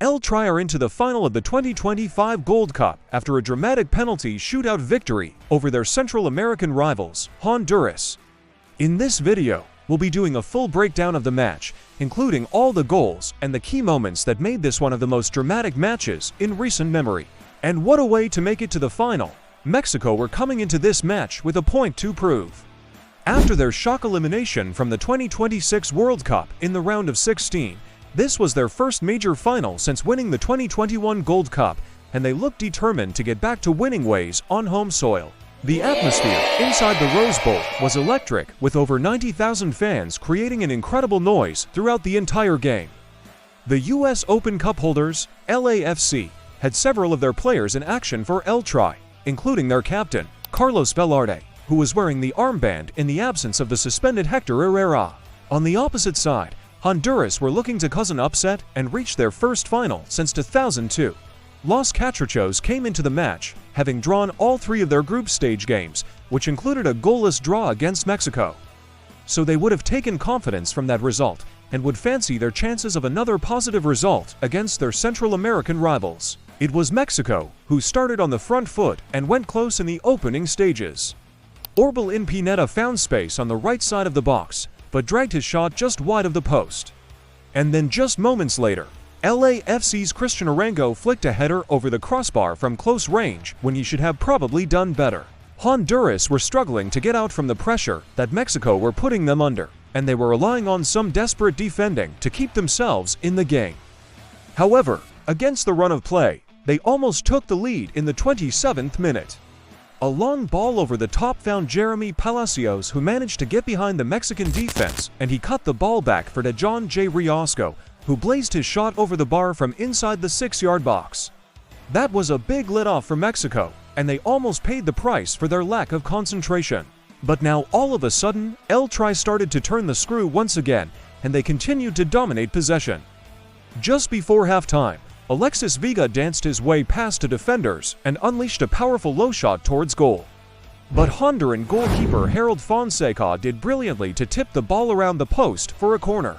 El Tri are into the final of the 2025 Gold Cup after a dramatic penalty shootout victory over their Central American rivals, Honduras. In this video, we'll be doing a full breakdown of the match, including all the goals and the key moments that made this one of the most dramatic matches in recent memory. And what a way to make it to the final! Mexico were coming into this match with a point to prove. After their shock elimination from the 2026 World Cup in the round of 16, this was their first major final since winning the 2021 Gold Cup, and they looked determined to get back to winning ways on home soil. The atmosphere inside the Rose Bowl was electric, with over 90,000 fans creating an incredible noise throughout the entire game. The US Open Cup holders, LAFC, had several of their players in action for El Tri, including their captain, Carlos Velarde, who was wearing the armband in the absence of the suspended Hector Herrera. On the opposite side, Honduras were looking to cause an upset and reach their first final since 2002. Los Catrachos came into the match, having drawn all three of their group stage games, which included a goalless draw against Mexico. So they would have taken confidence from that result and would fancy their chances of another positive result against their Central American rivals. It was Mexico who started on the front foot and went close in the opening stages. Orbelín Pineda found space on the right side of the box, but dragged his shot just wide of the post. And then just moments later, LAFC's Cristian Arango flicked a header over the crossbar from close range when he should have probably done better. Honduras were struggling to get out from the pressure that Mexico were putting them under, and they were relying on some desperate defending to keep themselves in the game. However, against the run of play, they almost took the lead in the 27th minute. A long ball over the top found Jeremy Palacios, who managed to get behind the Mexican defense, and he cut the ball back for Dejon J. Riosco, who blazed his shot over the bar from inside the 6-yard box. That was a big let-off for Mexico, and they almost paid the price for their lack of concentration. But now all of a sudden, El Tri started to turn the screw once again, and they continued to dominate possession. Just before halftime, Alexis Vega danced his way past to defenders and unleashed a powerful low shot towards goal. But Honduran goalkeeper Harold Fonseca did brilliantly to tip the ball around the post for a corner.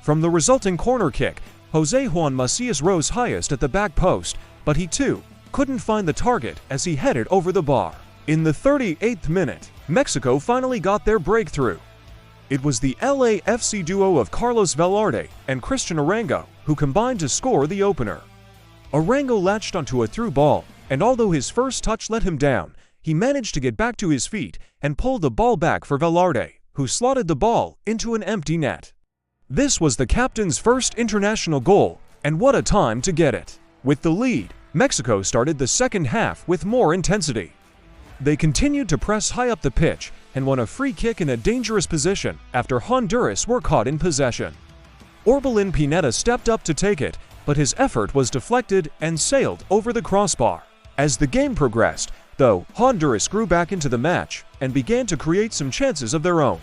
From the resulting corner kick, Jose Juan Macias rose highest at the back post, but he too couldn't find the target as he headed over the bar. In the 38th minute, Mexico finally got their breakthrough. It was the LAFC duo of Carlos Velarde and Cristian Arango who combined to score the opener. Arango latched onto a through ball, and although his first touch let him down, he managed to get back to his feet and pulled the ball back for Velarde, who slotted the ball into an empty net. This was the captain's first international goal, and what a time to get it. With the lead, Mexico started the second half with more intensity. They continued to press high up the pitch and won a free kick in a dangerous position after Honduras were caught in possession. Orbelín Pineda stepped up to take it, but his effort was deflected and sailed over the crossbar. As the game progressed, though, Honduras grew back into the match and began to create some chances of their own.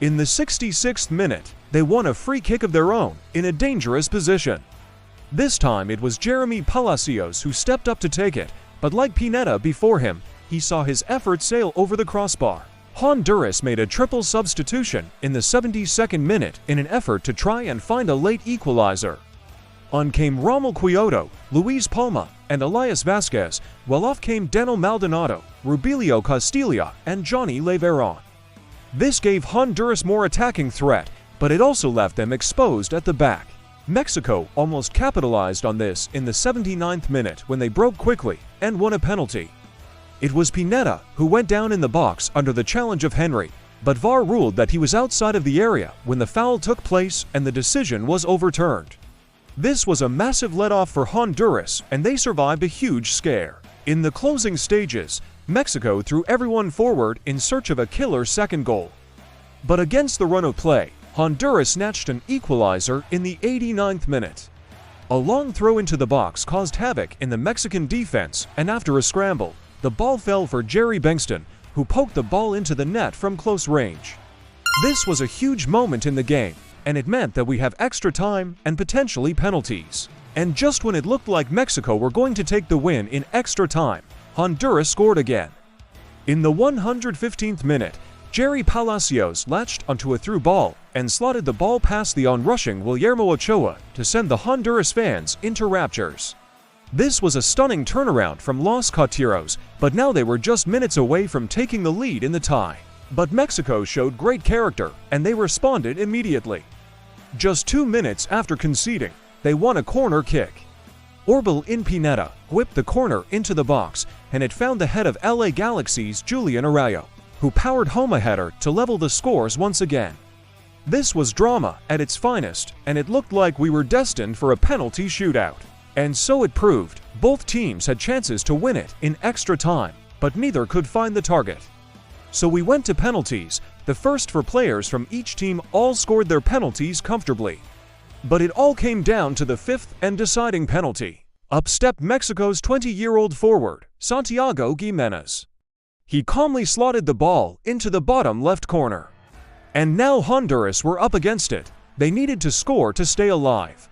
In the 66th minute, they won a free kick of their own in a dangerous position. This time it was Jeremy Palacios who stepped up to take it, but like Pineda before him, he saw his effort sail over the crossbar. Honduras made a triple substitution in the 72nd minute in an effort to try and find a late equalizer. On came Rommel Quioto, Luis Palma, and Elias Vasquez, while off came Deno Maldonado, Rubilio Castilla, and Johnny Leveron. This gave Honduras more attacking threat, but it also left them exposed at the back. Mexico almost capitalized on this in the 79th minute when they broke quickly and won a penalty. It was Pineda who went down in the box under the challenge of Henry, but VAR ruled that he was outside of the area when the foul took place and the decision was overturned. This was a massive let-off for Honduras, and they survived a huge scare. In the closing stages, Mexico threw everyone forward in search of a killer second goal. But against the run of play, Honduras snatched an equalizer in the 89th minute. A long throw into the box caused havoc in the Mexican defense, and after a scramble, the ball fell for Jerry Bengtsson, who poked the ball into the net from close range. This was a huge moment in the game, and it meant that we have extra time and potentially penalties. And just when it looked like Mexico were going to take the win in extra time, Honduras scored again. In the 115th minute, Jerry Palacios latched onto a through ball and slotted the ball past the onrushing Guillermo Ochoa to send the Honduras fans into raptures. This was a stunning turnaround from Los Catrachos, but now they were just minutes away from taking the lead in the tie. But Mexico showed great character, and they responded immediately. Just 2 minutes after conceding, they won a corner kick. Orbel in Pineda whipped the corner into the box, and it found the head of LA Galaxy's Julián Araujo, who powered home a header to level the scores once again. This was drama at its finest, and it looked like we were destined for a penalty shootout. And so it proved. Both teams had chances to win it in extra time, but neither could find the target. So we went to penalties, the first for players from each team. All scored their penalties comfortably. But it all came down to the fifth and deciding penalty. Up stepped Mexico's 20-year-old forward, Santiago Giménez. He calmly slotted the ball into the bottom left corner. And now Honduras were up against it. They needed to score to stay alive.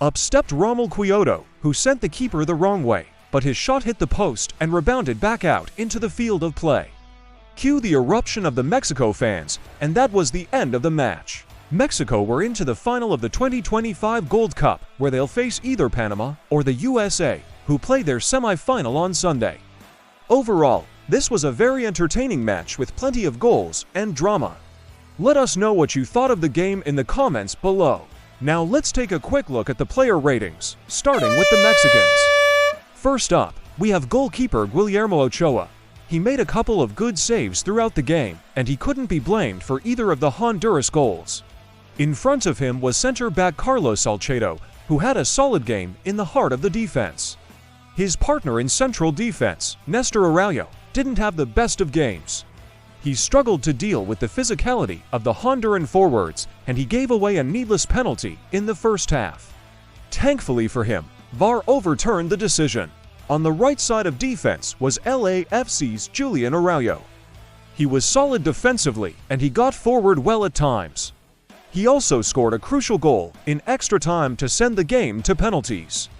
Up stepped Rommel Quioto, who sent the keeper the wrong way, but his shot hit the post and rebounded back out into the field of play. Cue the eruption of the Mexico fans, and that was the end of the match. Mexico were into the final of the 2025 Gold Cup, where they'll face either Panama or the USA, who play their semi-final on Sunday. Overall, this was a very entertaining match with plenty of goals and drama. Let us know what you thought of the game in the comments below. Now let's take a quick look at the player ratings, starting with the Mexicans. First up, we have goalkeeper Guillermo Ochoa. He made a couple of good saves throughout the game, and he couldn't be blamed for either of the Honduras goals. In front of him was center-back Carlos Salcedo, who had a solid game in the heart of the defense. His partner in central defense, Nestor Araujo, didn't have the best of games. He struggled to deal with the physicality of the Honduran forwards, and he gave away a needless penalty in the first half. Thankfully for him, VAR overturned the decision. On the right side of defense was LAFC's Julián Araujo. He was solid defensively, and he got forward well at times. He also scored a crucial goal in extra time to send the game to penalties.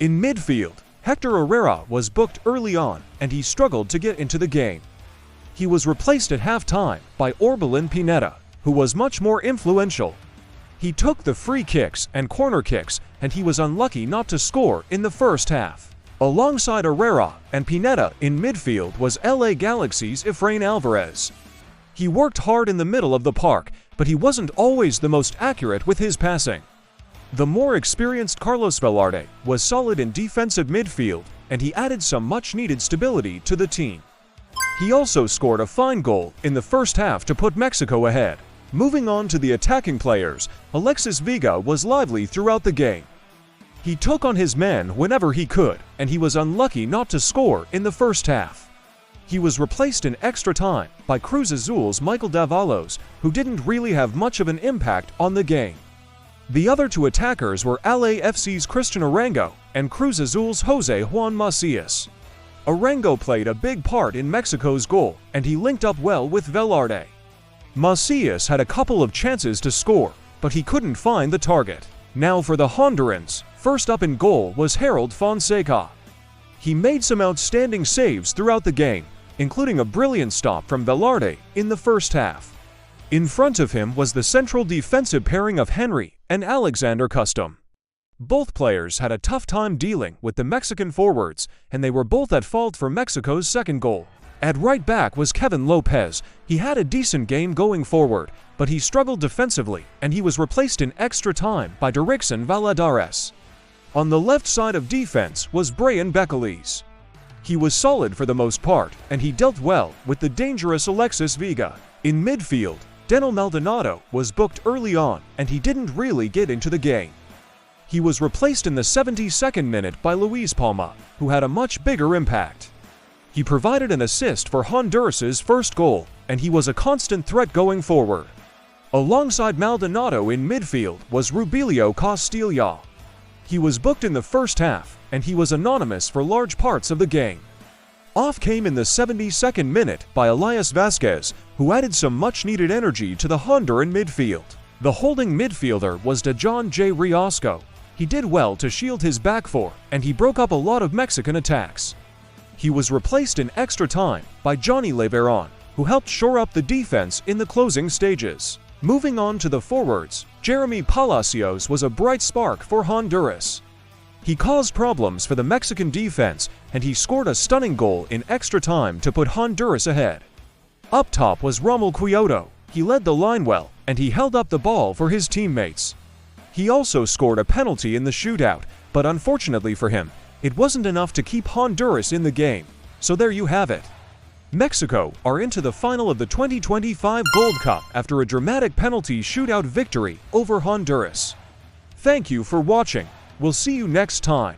In midfield, Hector Herrera was booked early on, and he struggled to get into the game. He was replaced at halftime by Orbel in Pineda, who was much more influential. He took the free kicks and corner kicks, and he was unlucky not to score in the first half. Alongside Herrera and Pineda in midfield was LA Galaxy's Efrain Alvarez. He worked hard in the middle of the park, but he wasn't always the most accurate with his passing. The more experienced Carlos Velarde was solid in defensive midfield, and he added some much-needed stability to the team. He also scored a fine goal in the first half to put Mexico ahead. Moving on to the attacking players, Alexis Vega was lively throughout the game. He took on his men whenever he could, and he was unlucky not to score in the first half. He was replaced in extra time by Cruz Azul's Michael Davalos, who didn't really have much of an impact on the game. The other two attackers were LAFC's Christian Arango and Cruz Azul's Jose Juan Macias. Arango played a big part in Mexico's goal, and he linked up well with Velarde. Macias had a couple of chances to score, but he couldn't find the target. Now for the Hondurans, first up in goal was Harold Fonseca. He made some outstanding saves throughout the game, including a brilliant stop from Velarde in the first half. In front of him was the central defensive pairing of Henry and Alexander Custom. Both players had a tough time dealing with the Mexican forwards, and they were both at fault for Mexico's second goal. At right back was Kevin Lopez. He had a decent game going forward, but he struggled defensively, and he was replaced in extra time by Derrickson Valladares. On the left side of defense was Bryan Róchez. He was solid for the most part, and he dealt well with the dangerous Alexis Vega. In midfield, Daniel Maldonado was booked early on, and he didn't really get into the game. He was replaced in the 72nd minute by Luis Palma, who had a much bigger impact. He provided an assist for Honduras's first goal, and he was a constant threat going forward. Alongside Maldonado in midfield was Rubilio Castilla. He was booked in the first half, and he was anonymous for large parts of the game. Off came in the 72nd minute by Elias Vasquez, who added some much-needed energy to the Honduran midfield. The holding midfielder was Dejan J. Riasco. He did well to shield his back four, and he broke up a lot of Mexican attacks. He was replaced in extra time by Johnny Leveron, who helped shore up the defense in the closing stages. Moving on to the forwards, Jeremy Palacios was a bright spark for Honduras. He caused problems for the Mexican defense, and he scored a stunning goal in extra time to put Honduras ahead. Up top was Rommel Quioto. He led the line well, and he held up the ball for his teammates. He also scored a penalty in the shootout, but unfortunately for him, it wasn't enough to keep Honduras in the game. So there you have it. Mexico are into the final of the 2025 Gold Cup after a dramatic penalty shootout victory over Honduras. Thank you for watching. We'll see you next time.